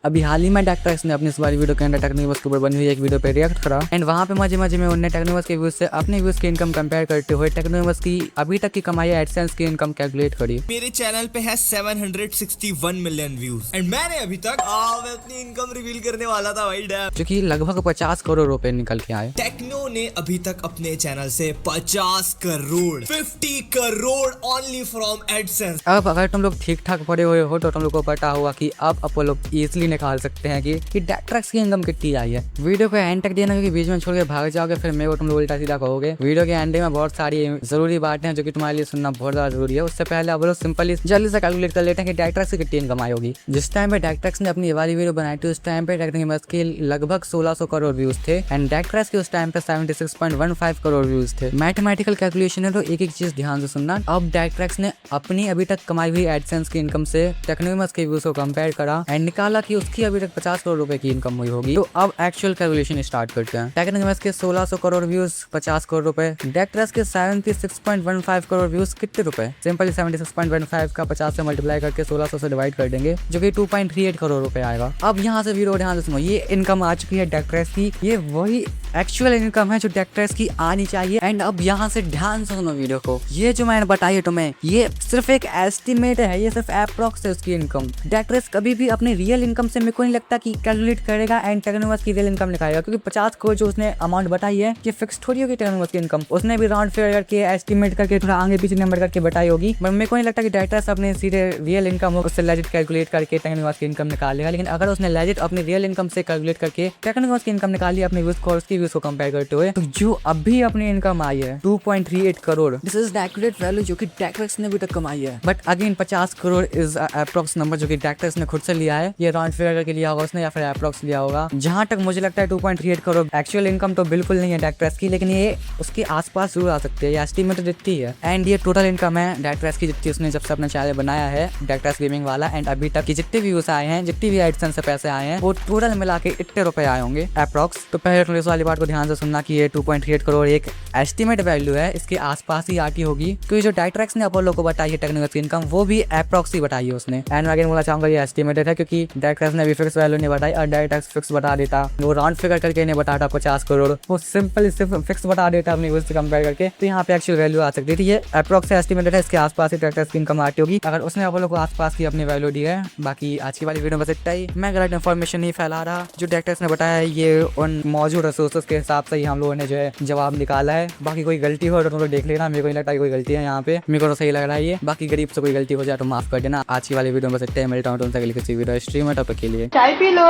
अभी हाल ही में डॉक्टर्स ने अपनी इस वाली वीडियो के अंदर टेक्निकल के ऊपर बनी हुई एक वीडियो पे रिएक्ट करा एंड वहाँ पे मजे मजे में उन्होंने टेक्निकल के व्यूज से अपने व्यूज की इनकम कंपेयर करते हुए टेक्निकल की अभी तक की कमाई एडसेंस की इनकम कैलकुलेट करी। मेरे चैनल पे है 761 मिलियन व्यूज एंड मैंने अभी तक मैं अपनी इनकम रिवील करने वाला था भाई डैम, जो कि लगभग 50 करोड़ रुपए निकल के आए। टेक्नो ने अभी तक अपने चैनल से 50 करोड़ ओनली फ्रॉम एडसेंस। अब अगर तुम लोग ठीक ठाक पढ़े हुए हो तो तुम लोग को पता होगा कि अब अपन लोग इजिली निकाल सकते हैं कि डॉक्टर्स की इनकम कितनी आई है। वीडियो को एंड तक देना, क्योंकि बीच में छोड़ के भाग जाओगे फिर मेरे को तुम लोग उल्टा सीधा कहोगे। वीडियो के एंड में बहुत सारी जरूरी बातें हैं जो कि तुम्हारे लिए सुनना बहुत ज्यादा जरूरी है। उससे पहले आप लोग सिंपली जल्दी से कैलकुलेट कर लेते हैं कि डॉक्टर्स की कितनी इनकम आई होगी। जिस टाइम पे डॉक्टर्स ने अपनी ये वाली वीडियो बनाई थी उस टाइम पे टेक्निकल के लगभग 1600 करोड़ व्यूज थे एंड डॉक्टर्स के उस टाइम पे 76.15 करोड़ व्यूज थे। मैथमेटिकल कैलकुलेशन है तो एक एक चीज ध्यान से सुनना। अब डॉक्टर्स ने अपनी अभी तक कमाई हुई एडसेंस की इनकम से टेक्निकल के व्यूज को कंपेयर करा एंड निकाला कि उसकी अभी तक 50 करोड़ रुपए की इनकम हुई होगी। तो अब एक्चुअल कैलकुलेशन स्टार्ट करते हैं। टेक्निकल के 1600 करोड़ व्यूज 50 करोड़ रुपए, डॉक्टर्स के 76.15 करोड़ व्यूज कितने रुपए? सिंपली 76.15 का 50 से मल्टीप्लाई करके 1600 से डिवाइड कर देंगे जो कि 2.38 करोड़ रुपए आएगा। अब यहाँ से वीडियो ध्यान से सुनो, ये इनकम आ चुकी है डॉक्टर्स की, ये वही एक्चुअल इनकम है जो डॉक्टर्स की आनी चाहिए। एंड अब यहाँ से ध्यान से सुनो वीडियो को, ये जो मैंने बताई है तुम्हें ये सिर्फ एक एस्टिमेट है, ये सिर्फ अप्रॉक्स है उसकी इनकम। डॉक्टर्स कभी भी अपनी रियल इनकम से मेरे को नहीं लगता कि कैलकुलेट करेगा एंड टेक्निकल की रियल इनकम निकालेगा, क्योंकि 50 करोड़ जो उसने अमाउंट बताई है ये फिक्स थोड़ी होगी टेक्निकल की इनकम। उसने भी राउंड फिगर करके एस्टिमेट करके थोड़ा आगे पीछे नंबर करके बताई होगी, बट मेरे को नहीं लगता कि डॉक्टर्स अपने सीधे रियल इनकम हो उससे लेजिट कैलकुलेट करके टेक्निकल की इनकम निकालेगा। लेकिन अगर उसने लेजिट अपनी रियल इनकम से कैलकुलेट करके टेक्निकल की इनकम निकाली अपने व्यूज को उसकी व्यूज को कंपेयर करते हुए, तो जो अभी अपनी इनकम आई है 2.38 crore, this is the accurate value जो कि डॉक्टर्स ने अभी तक कमाई है। But again 50 crore is approx number जो कि डॉक्टर्स ने खुद से लिया है, ये राउंड फिगर करके लिया होगा उसने या फिर अप्रॉक्स लिया होगा। जहां तक मुझे लगता है 2.38 करोड़ एक्चुअल इनकम तो बिल्कुल नहीं है डॉक्टर्स की, लेकिन ये उसके आसपास जरूर आ सकती है, ये एस्टीमेट तो जितनी है। एंड ये टोटल इनकम है डॉक्टर्स की जितनी उसने जब से अपना चैनल बनाया है डॉक्टर्स गेमिंग वाला, एंड अभी तक की जितने व्यूज आए हैं, जितनी भी एडसेंस से पैसे आए हैं, वो टोटल मिला के इतने रुपए आए होंगे अप्रॉक्स। तो पहले इस वाली बात को ध्यान से सुनना कि ये 2.38 करोड़ एक एस्टीमेट वैल्यू है, इसके आसपास ही आती होगी, क्योंकि जो डॉक्टर्स ने अपोलो को बताई है टेक्निकल की इनकम वो भी अप्रॉक्स ही बताई है उसने। एंड अगेन बोलना चाहूंगा ये एस्टीमेटेड है, क्योंकि डॉक्टर्स ने भी फिक्स वैल्यू नहीं बताई और डॉक्टर्स फिक्स बता देता, वो राउंड फिगर करके नहीं बताता 50 करोड़, वो सिंपल सिर्फ फिक्स बता देता अपनी उससे कंपेयर करके, तो यहाँ पे एक्चुअल वैल्यू आ सकती थी। ये अप्रॉक्स एस्टीमेटेड है, इसके आसपास ही डॉक्टर्स की इनकम आती होगी अगर उसने अपोलो को आसपास की अपनी वैल्यू दी है। बाकी आज की वाली वीडियो बस इतना ही, मैं गलत इन्फॉर्मेशन नहीं फैला रहा, जो डॉक्टर्स ने बताया है ये उन मौजूद रिसोर्सेज के हिसाब से ही हम लोगों ने जो है जवाब निकाला है। बाकी कोई गलती हो तो तुम लोग देख लेना, मेरे को नहीं लगता कोई गलती है यहाँ पे, मेरे को तो सही लग रहा है ये। बाकी गरीब से कोई गलती हो जाए तो माफ कर देना। आज की वाली वीडियो में बस इतना ही, मिलता हूँ तुमसे अगली किसी वीडियो स्ट्रीम है, तब तक के लिए चाय पी लो।